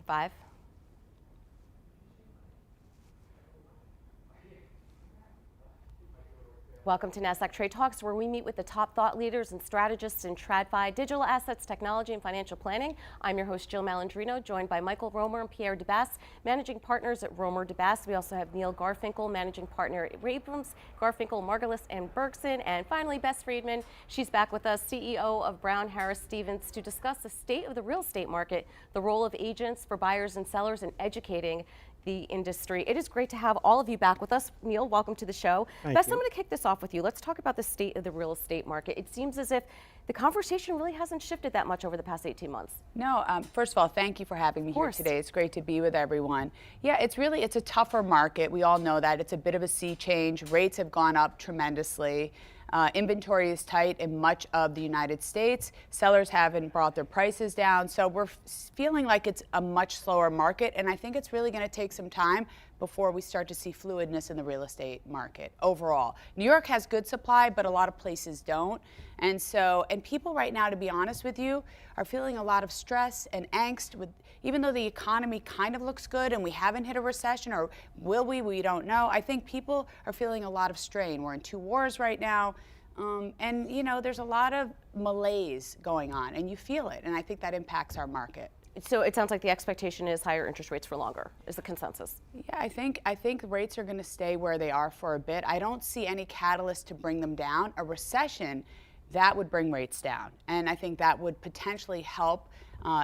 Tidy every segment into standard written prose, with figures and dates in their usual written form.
5. Welcome to Nasdaq Trade Talks, where we meet with the top thought leaders and strategists in TradFi, digital assets, technology, and financial planning. I'm your host, Jill Malandrino, joined by Michael Romer and Pierre Debbas, managing partners at Romer Debbas. We also have Jill Garfinkel, managing partner at Abrams Garfinkel Margolis Bergson, and finally Bess Freedman. She's back with us, CEO of Brown Harris Stevens, to discuss the state of the real estate market, the role of agents for buyers and sellers, and educating the industry. It is great to have all of you back with us. Neil, welcome to the show. Bess, I'm going to kick this off with you. Let's talk about the state of the real estate market. It seems as if the conversation really hasn't shifted that much over the past 18 months. No, first of all, thank you for having me here today. It's great to be with everyone. Yeah, it's a tougher market. We all know that. It's a bit of a sea change. Rates have gone up tremendously. Inventory is tight in much of the United States. Sellers haven't brought their prices down. So we're feeling like it's a much slower market. And I think it's really going to take some time before we start to see fluidness in the real estate market overall. New York has good supply, but a lot of places don't. And people right now, to be honest with you, are feeling a lot of stress and angst with, even though the economy kind of looks good and we haven't hit a recession, or will we don't know. I think people are feeling a lot of strain. We're in 2 wars right now. And you know, there's a lot of malaise going on, and you feel it, and I think that impacts our market. So it sounds like the expectation is higher interest rates for longer, is the consensus. Yeah, I think rates are going to stay where they are for a bit. I don't see any catalyst to bring them down. A recession, that would bring rates down, and I think that would potentially help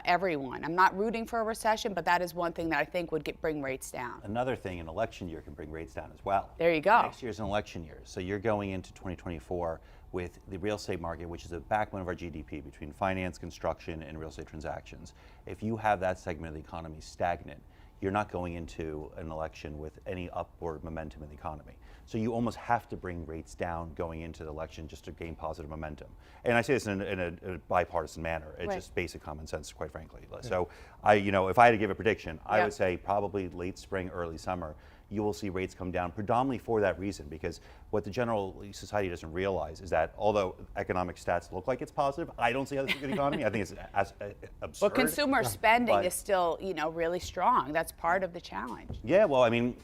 everyone. I'm not rooting for a recession, but that is one thing that I think would bring rates down. Another thing, an election year can bring rates down as well. There you go. Next year's an election year, so you're going into 2024 with the real estate market, which is a backbone of our GDP, between finance, construction, and real estate transactions. If you have that segment of the economy stagnant, you're not going into an election with any upward momentum in the economy. So you almost have to bring rates down going into the election just to gain positive momentum. And I say this in a bipartisan manner. It's just basic common sense, quite frankly. So if I had to give a prediction, I would say probably late spring, early summer, you will see rates come down predominantly for that reason, because what the general society doesn't realize is that although economic stats look like it's positive, I don't see how this is a good economy. I think it's absurd. Well, consumer spending is still, really strong. That's part of the challenge. Yeah, well, I mean,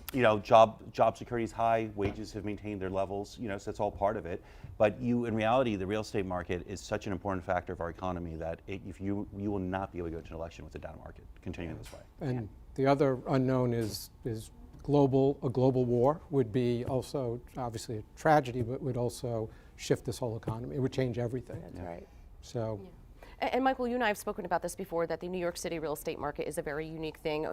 job security is high, wages have maintained their levels, so that's all part of it. But in reality, the real estate market is such an important factor of our economy that if you will not be able to go to an election with a down market continuing this way. And the other unknown is a global war would be also obviously a tragedy, but would also shift this whole economy. It would change everything. That's right. So. Yeah. And Michael, you and I have spoken about this before, that the New York City real estate market is a very unique thing,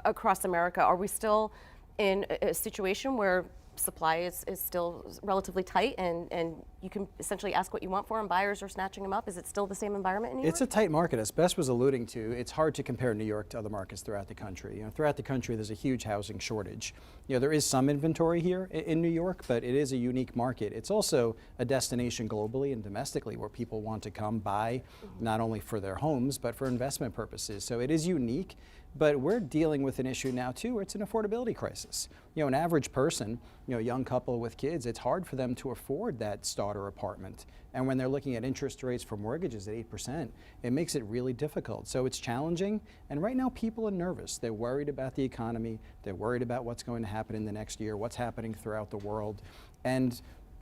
across America. Are we still in a situation where supply is still relatively tight and you can essentially ask what you want for and buyers are snatching them up? Is it still the same environment in New York? It's a tight market. As Bess was alluding to, it's hard to compare New York to other markets throughout the country. Throughout the country, there's a huge housing shortage. There is some inventory here in New York, but it is a unique market. It's also a destination globally and domestically where people want to come buy, not only for their homes, but for investment purposes. So it is unique. But we're dealing with an issue now too, where it's an affordability crisis. An average person, a young couple with kids, it's hard for them to afford that starter apartment. And when they're looking at interest rates for mortgages at 8%, it makes it really difficult. So it's challenging. And right now people are nervous. They're worried about the economy. They're worried about what's going to happen in the next year, what's happening throughout the world. And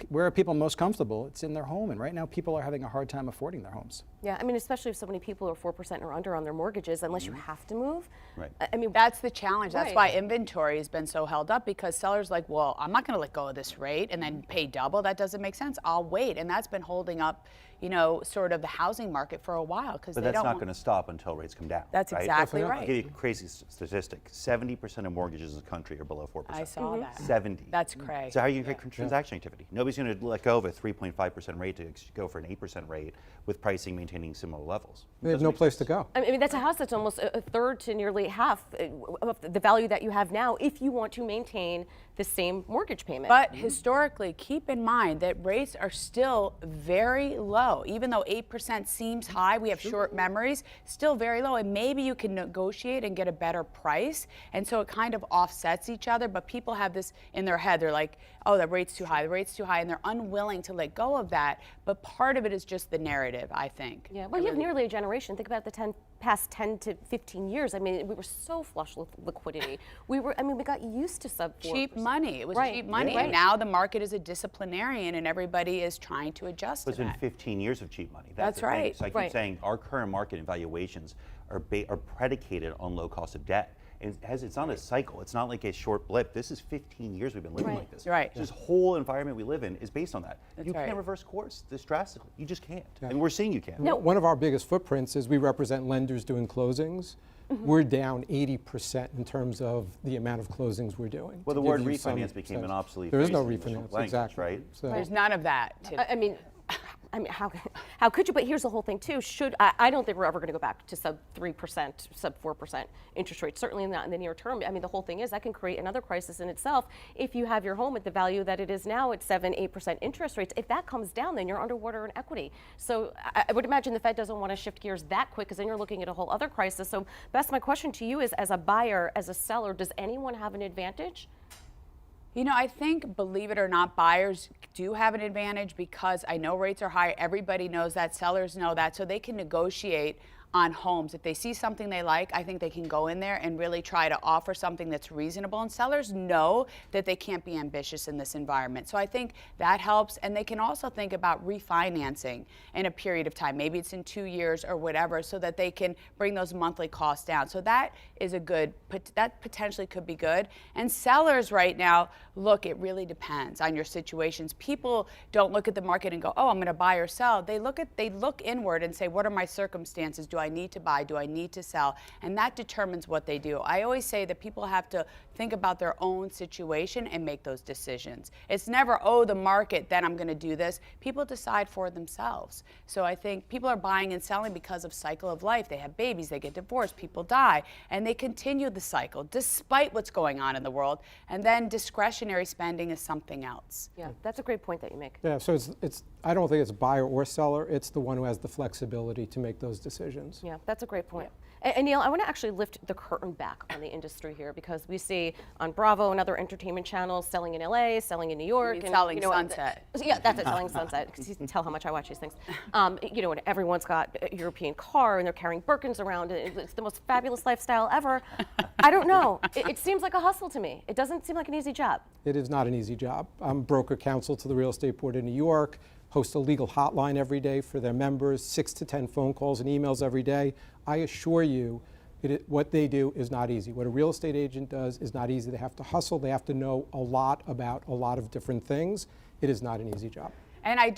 where are people most comfortable? It's in their home, and right now people are having a hard time affording their homes. Yeah, I mean, especially if so many people are 4% or under on their mortgages, unless you have to move. Right. I mean, that's the challenge. That's why inventory has been so held up, because sellers like, well, I'm not going to let go of this rate and then pay double. That doesn't make sense. I'll wait, and that's been holding up, sort of the housing market for a while, because But that's not going to stop until rates come down. That's exactly right. I'll give you a crazy statistic. 70% of mortgages in the country are below 4%. I saw that. 70. That's crazy. So how are you going to get transaction activity? Nobody's going to let go of a 3.5% rate to go for an 8% rate with pricing maintaining similar levels. They have no place to go. I mean, that's a house that's almost a third to nearly half of the value that you have now if you want to maintain the same mortgage payment. But historically, keep in mind that rates are still very low low. Even though 8% seems high, we have short memories, still very low. And maybe you can negotiate and get a better price. And so it kind of offsets each other. But people have this in their head. They're like, oh, the rate's too high, the rate's too high. And they're unwilling to let go of that. But part of it is just the narrative, I think. Yeah, well, you have nearly a generation. Think about the past 10 to 15 years. I mean, we were so flush with liquidity. We got used to sub 4%. Cheap money. It was Right. cheap money. Right. And now the market is a disciplinarian and everybody is trying to adjust to It's been that. 15 years of cheap money. That's the thing. right. So I keep Right. saying our current market and valuations are predicated on low cost of debt. And it's not a cycle. It's not like a short blip. This is 15 years we've been living Right. like this. Right. This whole environment we live in is based on that. You right. can't reverse course this drastically. You just can't. And we're seeing you can't. No. One of our biggest footprints is we represent lenders doing closings. We're down 80% in terms of the amount of closings we're doing. Well, the to word give you some refinance became an sense. obsolete There is phrase no in English refinance, language, exactly. right? So, There's none of that today. I mean, how could you? But here's the whole thing too. I don't think we're ever going to go back to sub 3%, sub 4% interest rates. Certainly not in the near term. I mean, the whole thing is that can create another crisis in itself. If you have your home at the value that it is now at 7-8% interest rates, if that comes down, then you're underwater in equity. So I would imagine the Fed doesn't want to shift gears that quick, because then you're looking at a whole other crisis. So Bess, my question to you is, as a buyer, as a seller, does anyone have an advantage? You know, I think, believe it or not, buyers do have an advantage because I know rates are high. Everybody knows that. Sellers know that. So they can negotiate on homes. If they see something they like, I think they can go in there and really try to offer something that's reasonable. And sellers know that they can't be ambitious in this environment. So I think that helps. And they can also think about refinancing in a period of time. Maybe it's in 2 years or whatever, so that they can bring those monthly costs down. So that is that potentially could be good. And sellers right now, look, it really depends on your situations. People don't look at the market and go, oh, I'm going to buy or sell. They look inward and say, what are my circumstances? Do I need to buy? Do I need to sell? And that determines what they do. I always say that people have to think about their own situation and make those decisions. It's never, oh, the market, then I'm going to do this. People decide for themselves. So I think people are buying and selling because of cycle of life. They have babies, they get divorced, people die, and they continue the cycle despite what's going on in the world. And then discretionary spending is something else. Yeah, that's a great point that you make. yeah, so it's I don't think it's buyer or seller. It's the one who has the flexibility to make those decisions. Yeah, that's a great point. And Neil, I want to actually lift the curtain back on the industry here, because we see on Bravo and other entertainment channels selling in LA, selling in New York. mean and, selling Sunset. Yeah, that's it, selling Sunset. 'Cause you can tell how much I watch these things. You know, and everyone's got a European car and they're carrying Birkins around. It's the most fabulous lifestyle ever. I don't know. It seems like a hustle to me. It doesn't seem like an easy job. It is not an easy job. I'm broker counsel to the Real Estate Board in New York, host a legal hotline every day for their members, 6 to 10 phone calls and emails every day. I assure you, what they do is not easy. What a real estate agent does is not easy. They have to hustle. They have to know a lot about a lot of different things. It is not an easy job. And I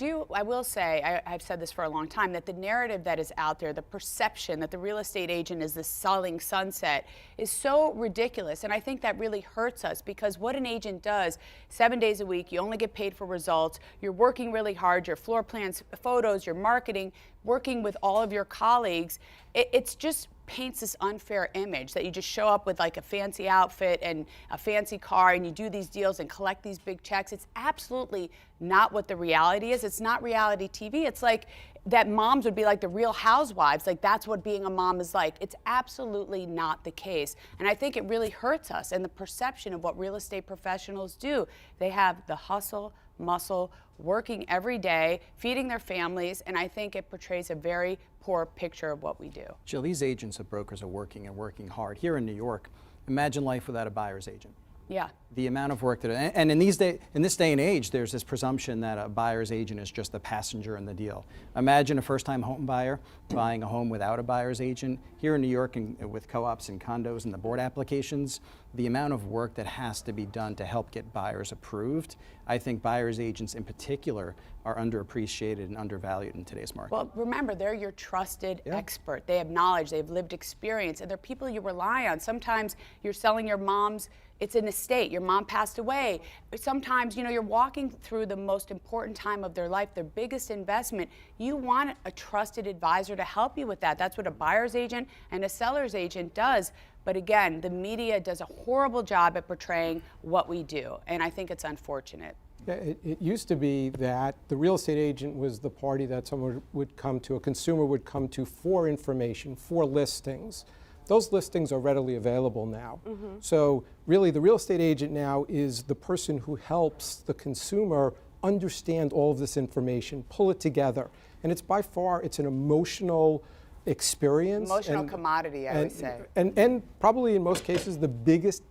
will say, I've said this for a long time, that the narrative that is out there, the perception that the real estate agent is the selling Sunset, is so ridiculous. And I think that really hurts us, because what an agent does 7 days a week, you only get paid for results, you're working really hard, your floor plans, photos, your marketing, working with all of your colleagues. It's just paints this unfair image that you just show up with like a fancy outfit and a fancy car and you do these deals and collect these big checks. It's absolutely not what the reality is. It's not reality TV. It's like that moms would be like the Real Housewives. Like that's what being a mom is like. It's absolutely not the case. And I think it really hurts us and the perception of what real estate professionals do. They have the hustle, muscle, working every day, feeding their families, and I think it portrays a very poor picture of what we do. Jill, these agents and brokers are working and working hard. Here in New York, imagine life without a buyer's agent. Yeah. The amount of work that, and in this day and age, there's this presumption that a buyer's agent is just the passenger in the deal. Imagine a first-time home buyer buying a home without a buyer's agent. Here in New York, and with co-ops and condos and the board applications, the amount of work that has to be done to help get buyers approved, I think buyer's agents in particular are underappreciated and undervalued in today's market. Well, remember, they're your trusted expert. They have knowledge, they have lived experience, and they're people you rely on. Sometimes you're selling your mom's, it's an estate, your mom passed away. Sometimes, you know, you're walking through the most important time of their life, their biggest investment. You want a trusted advisor to help you with that. That's what a buyer's agent and a seller's agent does. But again, the media does a horrible job at portraying what we do, and I think it's unfortunate. Yeah, it used to be that the real estate agent was the party that someone would come to, a consumer would come to for information, for listings. Those listings are readily available now. So really the real estate agent now is the person who helps the consumer understand all of this information, pull it together. And it's by far, it's an emotional experience. Emotional commodity, I would say. And probably in most cases the biggest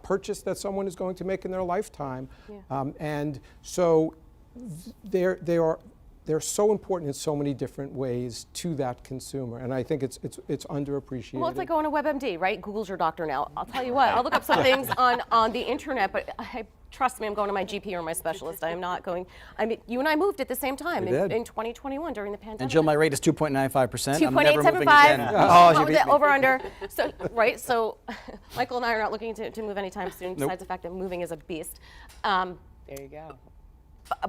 purchase that someone is going to make in their lifetime. And so they're so important in so many different ways to that consumer, and I think it's underappreciated. Well, it's like going to WebMD, right? Google's your doctor now. I'll tell you what, I'll look up some things on the internet, but trust me, I'm going to my GP or my specialist. I am not going. I mean, you and I moved at the same time in 2021 during the pandemic. And Jill, my rate is 2.95%. 2.875. Oh, she beat me. Over under. So right. So Michael and I are not looking to move anytime soon. Besides the fact that moving is a beast. There you go.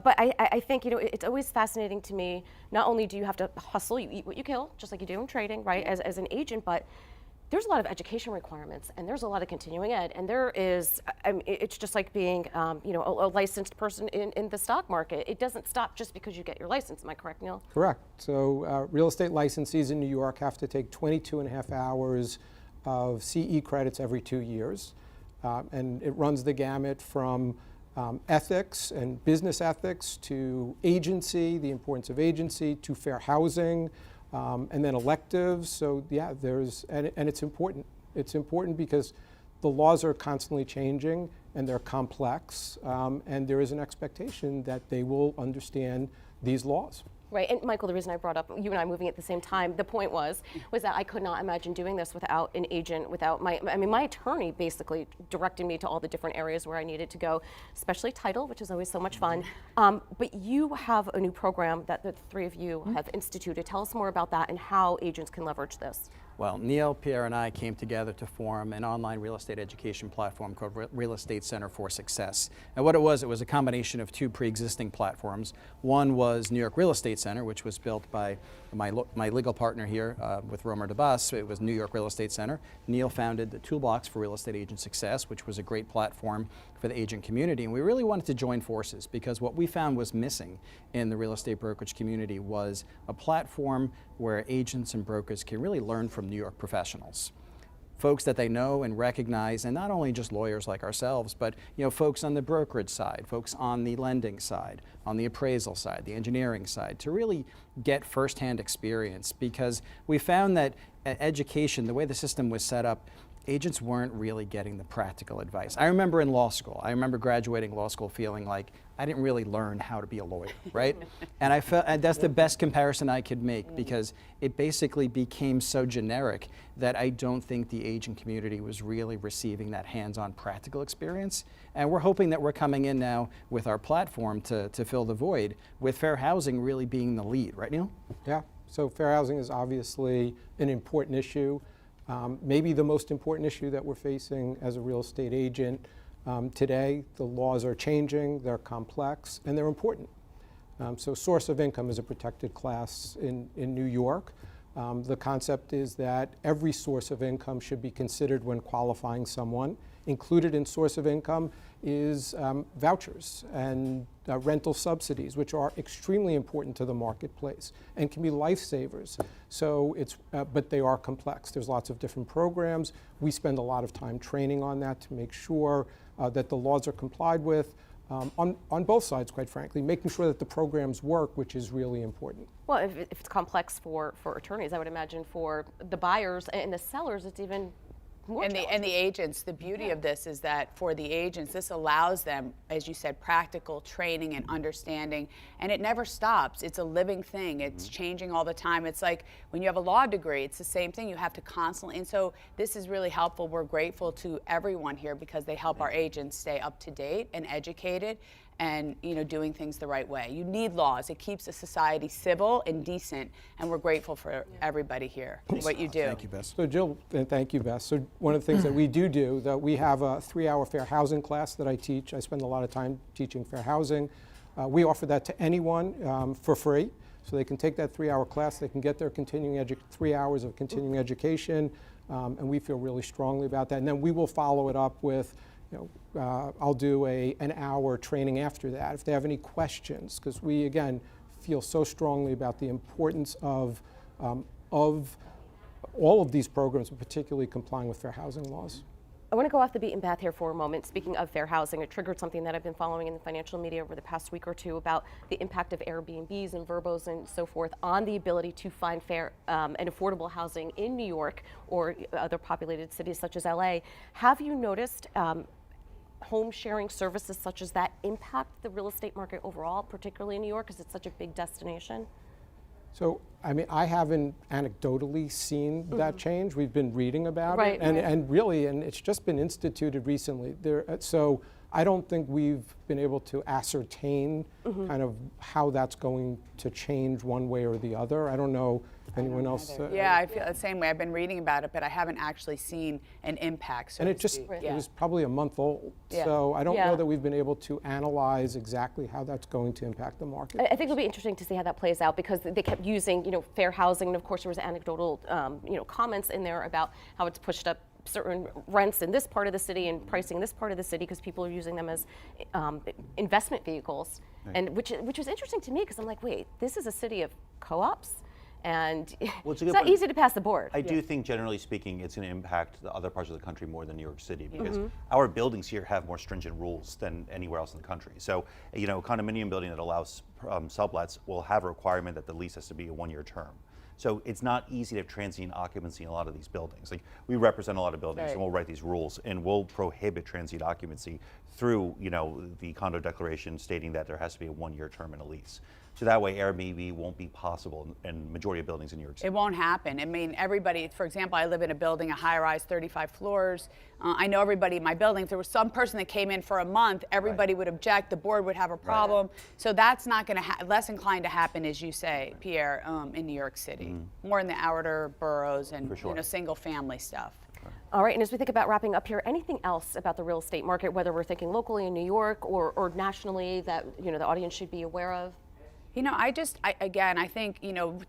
But I think, it's always fascinating to me. Not only do you have to hustle, you eat what you kill, just like you do in trading, right? As an agent, but there's a lot of education requirements, and there's a lot of continuing ed, and there is. It's just like being, a licensed person in the stock market. It doesn't stop just because you get your license. Am I correct, Neil? Correct. So real estate licensees in New York have to take 22.5 hours of CE credits every 2 years, and it runs the gamut from ethics and business ethics to agency, the importance of agency, to fair housing, and then electives. So yeah, and it's important. It's important because the laws are constantly changing and they're complex, and there is an expectation that they will understand these laws. Right, and Michael, the reason I brought up you and I moving at the same time, the point was that I could not imagine doing this without an agent, without my attorney basically directing me to all the different areas where I needed to go, especially title, which is always so much fun. But you have a new program that the three of you have instituted. Tell us more about that and how agents can leverage this. Well, Neil, Pierre, and I came together to form an online real estate education platform called Real Estate Center for Success. And what it was a combination of two pre-existing platforms. One was New York Real Estate Center, which was built by my legal partner here with Romer Debbas. It was New York Real Estate Center. Neil founded the Toolbox for Real Estate Agent Success, which was a great platform for the agent community. And we really wanted to join forces because what we found was missing in the real estate brokerage community was a platform where agents and brokers can really learn from New York professionals. Folks that they know and recognize, and not only just lawyers like ourselves, but folks on the brokerage side, folks on the lending side, on the appraisal side, the engineering side, to really get firsthand experience, because we found that education, the way the system was set up, agents weren't really getting the practical advice. I remember in law school, I remember graduating law school feeling like I didn't really learn how to be a lawyer, right? And I felt, and that's the best comparison I could make, because it basically became so generic that I don't think the agent community was really receiving that hands-on practical experience. And we're hoping that we're coming in now with our platform to fill the void, with fair housing really being the lead, right, Neil? Yeah, so fair housing is obviously an important issue. Maybe the most important issue that we're facing as a real estate agent today. The laws are changing, they're complex, and they're important. So source of income is a protected class in New York. The concept is that every source of income should be considered when qualifying someone. Included in source of income is vouchers and rental subsidies, which are extremely important to the marketplace and can be lifesavers. So but they are complex. There's lots of different programs. We spend a lot of time training on that to make sure that the laws are complied with on both sides, quite frankly, making sure that the programs work, which is really important. Well, if it's complex for attorneys, I would imagine for the buyers and the sellers, it's even more and the agents, the beauty of this is that for the agents, this allows them, as you said, practical training and understanding, and it never stops. It's a living thing. It's changing all the time. It's like when you have a law degree, it's the same thing. You have to constantly, and so this is really helpful. We're grateful to everyone here because they help our agents stay up to date and educated, and doing things the right way. You need laws. It keeps a society civil and decent, and we're grateful for everybody here, what you do. Thank you, Bess. So Jill, and thank you, Bess. So one of the things that we do, that we have a 3-hour fair housing class that I teach. I spend a lot of time teaching fair housing. We offer that to anyone for free. So they can take that 3-hour class, they can get their 3 hours of continuing education, and we feel really strongly about that. And then we will follow it up with I'll do an hour training after that if they have any questions, because we, again, feel so strongly about the importance of all of these programs, but particularly complying with fair housing laws. I want to go off the beaten path here for a moment. Speaking of fair housing, it triggered something that I've been following in the financial media over the past week or two about the impact of Airbnbs and Verbos and so forth on the ability to find fair and affordable housing in New York or other populated cities such as LA. Have you noticed home sharing services such as that impact the real estate market overall, particularly in New York, because it's such a big destination? So, I mean, I haven't anecdotally seen that change. We've been reading about it, and really, and it's just been instituted recently. So I don't think we've been able to ascertain kind of how that's going to change one way or the other. I don't know if anyone else. Yeah, I feel the same way. I've been reading about it, but I haven't actually seen an impact. So and it was probably a month old. Yeah. So I don't know that we've been able to analyze exactly how that's going to impact the market. I think it'll be interesting to see how that plays out, because they kept using, fair housing, and of course there was anecdotal, comments in there about how it's pushed up certain rents in this part of the city and pricing in this part of the city because people are using them as investment vehicles, and which was interesting to me, because I'm like, wait, this is a city of co-ops, and it's not easy to pass the board. I do think, generally speaking, it's going to impact the other parts of the country more than New York City, because our buildings here have more stringent rules than anywhere else in the country. So, a condominium building that allows sublets will have a requirement that the lease has to be a one-year term. So it's not easy to have transient occupancy in a lot of these buildings. Like, we represent a lot of buildings, and we'll write these rules, and we'll prohibit transient occupancy through, the condo declaration stating that there has to be a one-year term in a lease. So that way Airbnb won't be possible in majority of buildings in New York City. It won't happen. I mean, everybody, for example, I live in a building, a high-rise, 35 floors. I know everybody in my building. If there was some person that came in for a month, everybody would object, the board would have a problem. So that's not going to less inclined to happen, as you say, Pierre, in New York City. More in the outer boroughs and single family stuff. All right, and as we think about wrapping up here, anything else about the real estate market, whether we're thinking locally in New York or nationally, that the audience should be aware of? I think,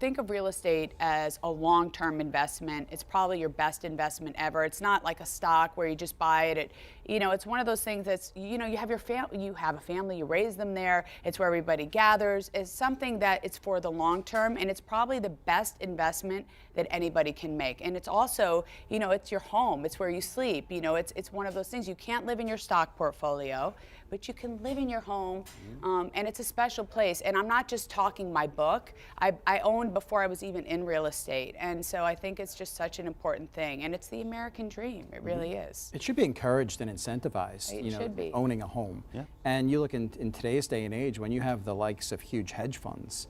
think of real estate as a long-term investment. It's probably your best investment ever. It's not like a stock where you just buy it. It's one of those things that's, you have a family, you raise them there. It's where everybody gathers. It's something that it's for the long term, and it's probably the best investment that anybody can make. And it's also, it's your home. It's where you sleep. It's one of those things. You can't live in your stock portfolio, but you can live in your home, and it's a special place. And I'm not just talking my book. I owned before I was even in real estate, and so I think it's just such an important thing. And it's the American dream. It really is. It should be encouraged and incentivized. It should be. Owning a home. Yeah. And you look in today's day and age, when you have the likes of huge hedge funds,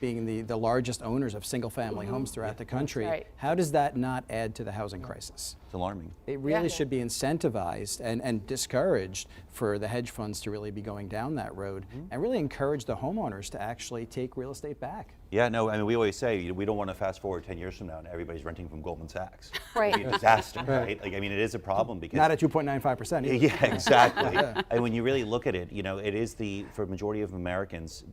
being the largest owners of single-family homes throughout the country, how does that not add to the housing crisis? It's alarming. It really should be incentivized and discouraged for the hedge funds to really be going down that road, and really encourage the homeowners to actually take real estate back. Yeah, no, I mean, we always say we don't want to fast forward 10 years from now and everybody's renting from Goldman Sachs. Right. It'd be a disaster, right? Like, I mean, it is a problem because... Not at 2.95% either. Yeah, exactly. And when you really look at it, it is for a majority of Americans,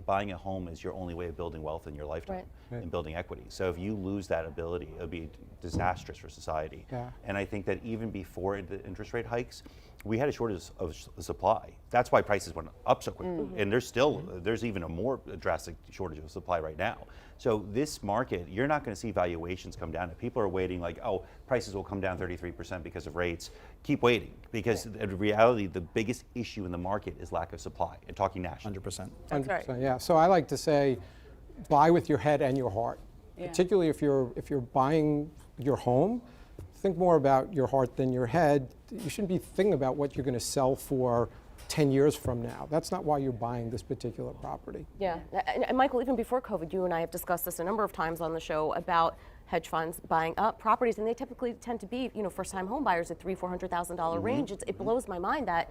buying a home is your only way of building wealth in your lifetime and building equity. So if you lose that ability, it would be disastrous for society. Yeah. And I think that even before the interest rate hikes, we had a shortage of supply. That's why prices went up so quickly. And there's even a more drastic shortage of supply right now. So this market, you're not going to see valuations come down. If people are waiting like, oh, prices will come down 33% because of rates, keep waiting. Because in reality, the biggest issue in the market is lack of supply. And talking nationally. 100%. That's right. Yeah, so I like to say, buy with your head and your heart. Yeah. Particularly if you're buying your home, think more about your heart than your head. You shouldn't be thinking about what you're going to sell for 10 years from now. That's not why you're buying this particular property. Yeah, and Michael, even before COVID, you and I have discussed this a number of times on the show about hedge funds buying up properties, and they typically tend to be, first-time home buyers at $300,000-$400,000 range. It blows my mind that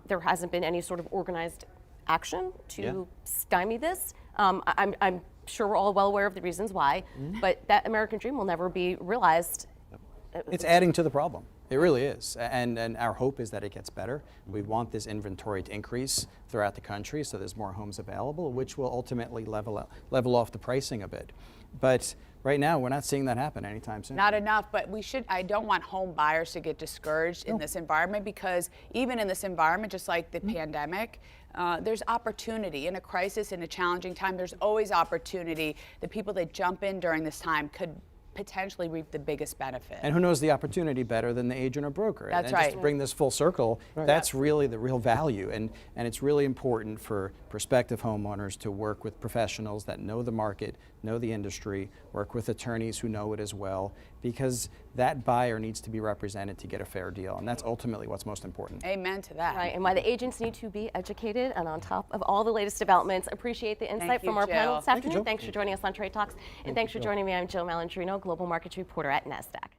there hasn't been any sort of organized action to stymie this. I'm sure we're all well aware of the reasons why, but that American dream will never be realized. It's adding to the problem. It really is, and our hope is that it gets better. We want this inventory to increase throughout the country so there's more homes available, which will ultimately level off the pricing a bit. But right now, we're not seeing that happen anytime soon. Not enough, but I don't want home buyers to get discouraged in this environment, because even in this environment, just like the pandemic, there's opportunity. In a crisis, in a challenging time, there's always opportunity. The people that jump in during this time could potentially reap the biggest benefit. And who knows the opportunity better than the agent or broker? That's and right. Just to bring this full circle, that's really the real value. And it's really important for prospective homeowners to work with professionals that know the market, know the industry, work with attorneys who know it as well, because that buyer needs to be represented to get a fair deal. And that's ultimately what's most important. Amen to that. Right, and why the agents need to be educated and on top of all the latest developments. Appreciate the insight you, from our Jill. panel this Thank afternoon. Thanks for joining us on Trade Talks. And thanks for joining me. I'm Jill Malandrino, Global Markets Reporter at Nasdaq.